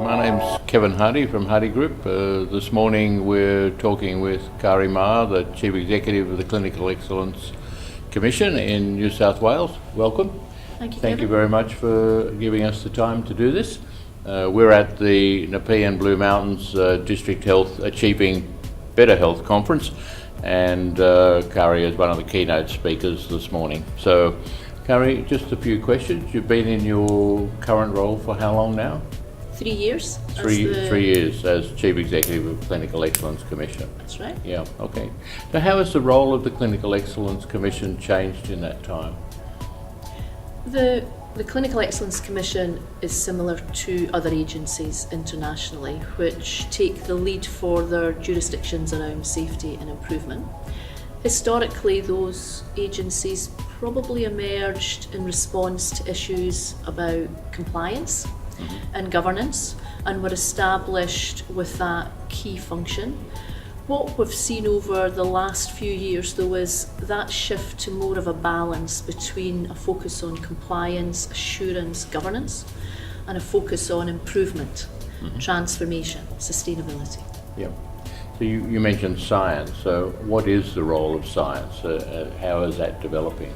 My name's Kevin Hardy from Hardy Group. This morning we're talking with Carrie Marr, the Chief Executive of the Clinical Excellence Commission in New South Wales. Welcome. Thank you, Thank Kevin. you very much for giving us the time to do this. We're at the Nepean Blue Mountains District Health Achieving Better Health Conference, and Carrie is one of the keynote speakers this morning. So, Carrie, just a few questions. You've been in your current role for how long now? 3 years. 3 years as Chief Executive of Clinical Excellence Commission. That's right. Yeah, okay. So how has the role of the Clinical Excellence Commission changed in that time? The Clinical Excellence Commission is similar to other agencies internationally which take the lead for their jurisdictions around safety and improvement. Historically, those agencies probably emerged in response to issues about compliance and governance, and were established with that key function. What we've seen over the last few years, though, is that shift to more of a balance between a focus on compliance, assurance, governance, and a focus on improvement, transformation, sustainability. Yeah. So you mentioned science. So what is the role of science? How is that developing?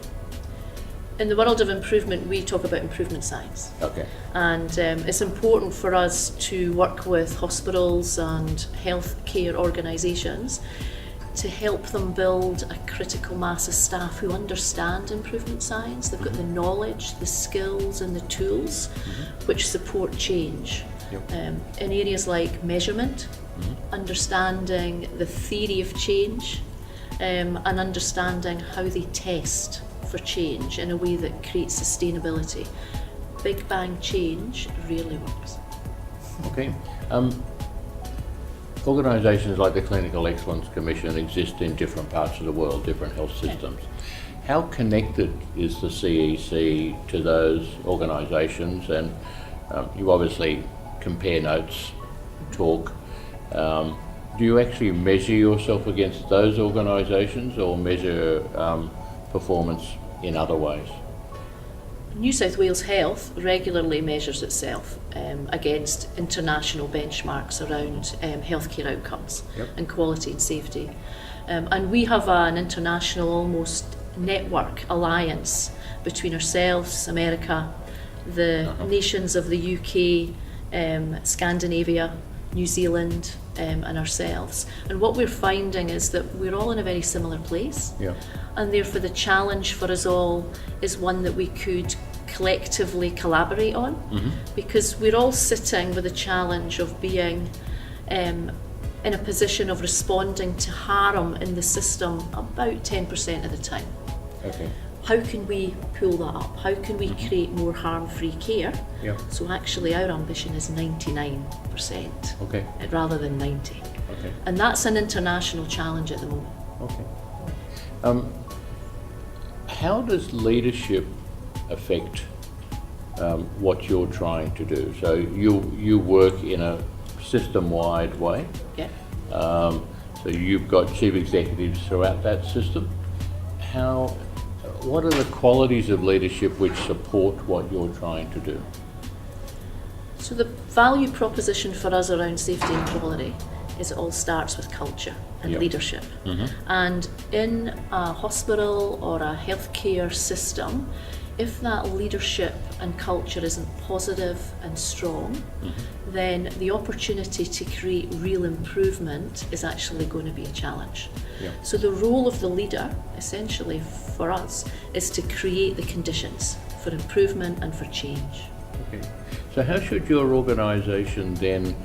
In the world of improvement, we talk about improvement science. Okay. And it's important for us to work with hospitals and healthcare organisations to help them build a critical mass of staff who understand improvement science. They've got the knowledge, the skills and the tools which support change. Yep. In areas like measurement, understanding the theory of change, and understanding how they test for change in a way that creates sustainability. Big bang change rarely works. Okay. Organisations like the Clinical Excellence Commission exist in different parts of the world, different health systems. How connected is the CEC to those organisations? And you obviously compare notes, talk. Do you actually measure yourself against those organisations or measure performance in other ways? New South Wales Health regularly measures itself against international benchmarks around healthcare outcomes and quality and safety. And we have an international almost network alliance between ourselves, America, the nations of the UK, Scandinavia, New Zealand, and ourselves. And what we're finding is that we're all in a very similar place. Yeah. And therefore the challenge for us all is one that we could collectively collaborate on, because we're all sitting with the challenge of being in a position of responding to harm in the system about 10% of the time. Okay. How can we pull that up? How can we create more harm-free care? Yeah. So actually our ambition is 99% Okay. rather than 90. Okay. And that's an international challenge at the moment. Okay. How does leadership affect what you're trying to do? So you work in a system-wide way. Yeah. So you've got chief executives throughout that system. What are the qualities of leadership which support what you're trying to do? So the value proposition for us around safety and quality is it all starts with culture and leadership. And in a hospital or a healthcare system, if that leadership and culture isn't positive and strong, then the opportunity to create real improvement is actually going to be a challenge. Yeah. So the role of the leader, essentially for us, is to create the conditions for improvement and for change. Okay. So how should your organisation then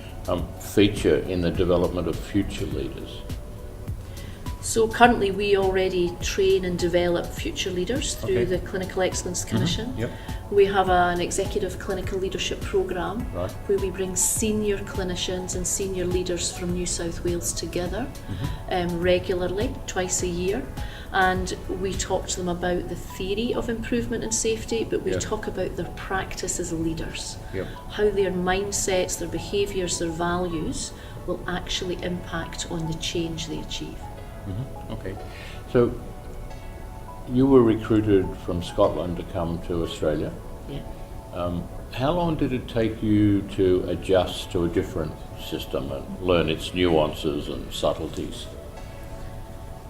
feature in the development of future leaders? So currently we already train and develop future leaders through the Clinical Excellence Commission. Yep. We have an executive clinical leadership programme Right. where we bring senior clinicians and senior leaders from New South Wales together regularly, twice a year. And we talk to them about the theory of improvement and safety, but we talk about their practice as leaders, how their mindsets, their behaviours, their values will actually impact on the change they achieve. Okay. So you were recruited from Scotland to come to Australia. Yeah. How long did it take you to adjust to a different system and learn its nuances and subtleties?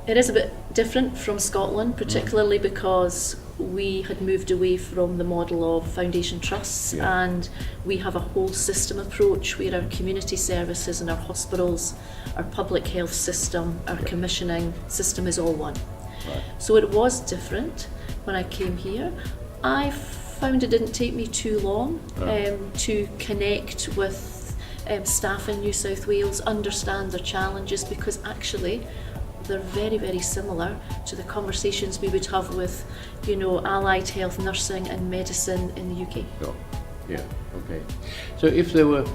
It is a bit different from Scotland, particularly because we had moved away from the model of foundation trusts, and we have a whole system approach where our community services and our hospitals, our public health system, our commissioning system is all one. Right. So it was different when I came here. I found it didn't take me too long to connect with staff in New South Wales, understand their challenges, because actually they're very, very similar to the conversations we would have with, allied health, nursing and medicine in the UK. Sure. Yeah, okay. So if there were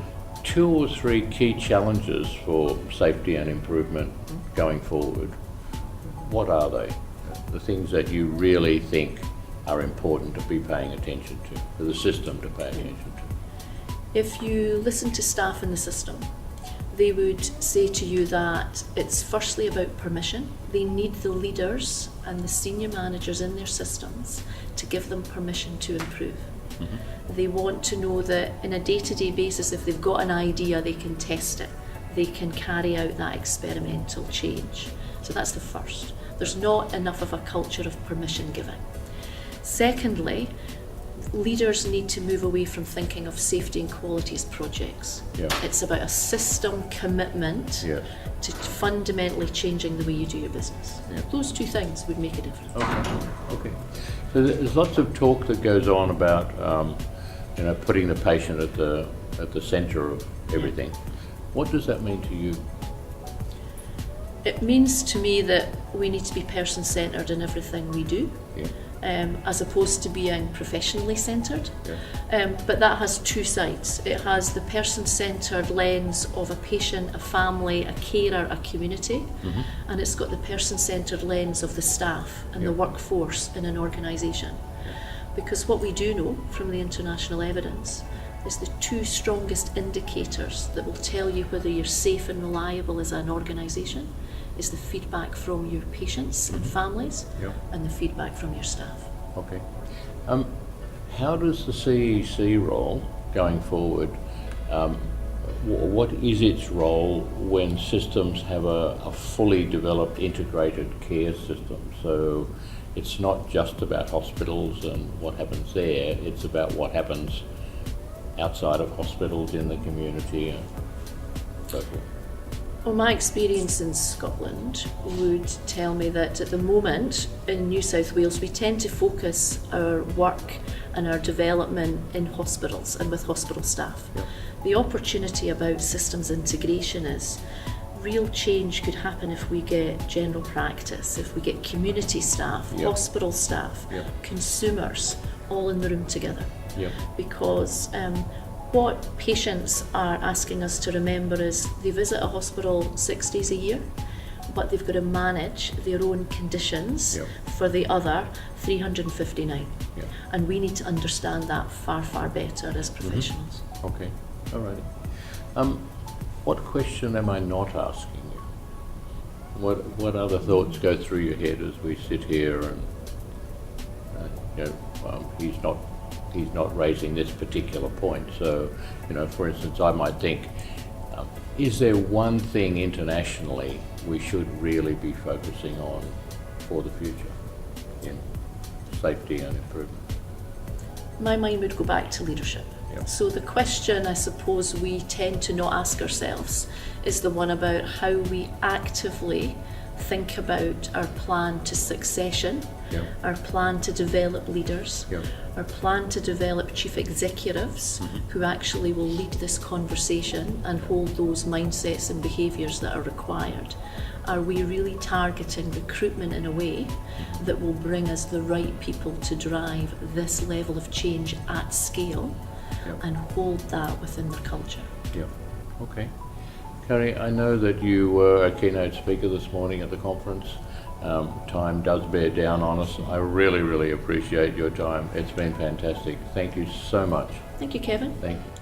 2 or 3 key challenges for safety and improvement going forward, what are they? The things that you really think are important to be paying attention to, for the system to pay attention to? If you listen to staff in the system, they would say to you that it's firstly about permission. They need the leaders and the senior managers in their systems to give them permission to improve. They want to know that in a day-to-day basis, if they've got an idea, they can test it. They can carry out that experimental change. So that's the first. There's not enough of a culture of permission giving. Secondly, leaders need to move away from thinking of safety and quality as projects. It's about a system commitment to fundamentally changing the way you do your business. Those 2 things would make a difference. Okay. So there's lots of talk that goes on about putting the patient at the centre of everything. What does that mean to you? It means to me that we need to be person-centred in everything we do. As opposed to being professionally centred. But that has 2 sides. It has the person-centred lens of a patient, a family, a carer, a community, and it's got the person-centred lens of the staff and the workforce in an organisation. Because what we do know from the international evidence is the 2 strongest indicators that will tell you whether you're safe and reliable as an organisation is the feedback from your patients and families and the feedback from your staff. Okay. How does the CEC role going forward, what is its role when systems have a fully developed integrated care system? So it's not just about hospitals and what happens there, it's about what happens outside of hospitals in the community and so forth. Well, my experience in Scotland would tell me that at the moment in New South Wales we tend to focus our work and our development in hospitals and with hospital staff. The opportunity about systems integration is real change could happen if we get general practice, if we get community staff, hospital staff, consumers all in the room together. Because what patients are asking us to remember is they visit a hospital 6 days a year, but they've got to manage their own conditions for the other 359. And we need to understand that far, far better as professionals. Okay, all right. What question am I not asking you? What other thoughts go through your head as we sit here and he's not raising this particular point. So, for instance, I might think, is there one thing internationally we should really be focusing on for the future in safety and improvement? My mind would go back to leadership. So the question I suppose we tend to not ask ourselves is the one about how we actively think about our plan to succession, our plan to develop leaders, our plan to develop chief executives who actually will lead this conversation and hold those mindsets and behaviours that are required. Are we really targeting recruitment in a way that will bring us the right people to drive this level of change at scale and hold that within their culture? Okay. Carrie, I know that you were a keynote speaker this morning at the conference. Time does bear down on us. I really, really appreciate your time. It's been fantastic. Thank you so much. Thank you, Kevin. Thank you.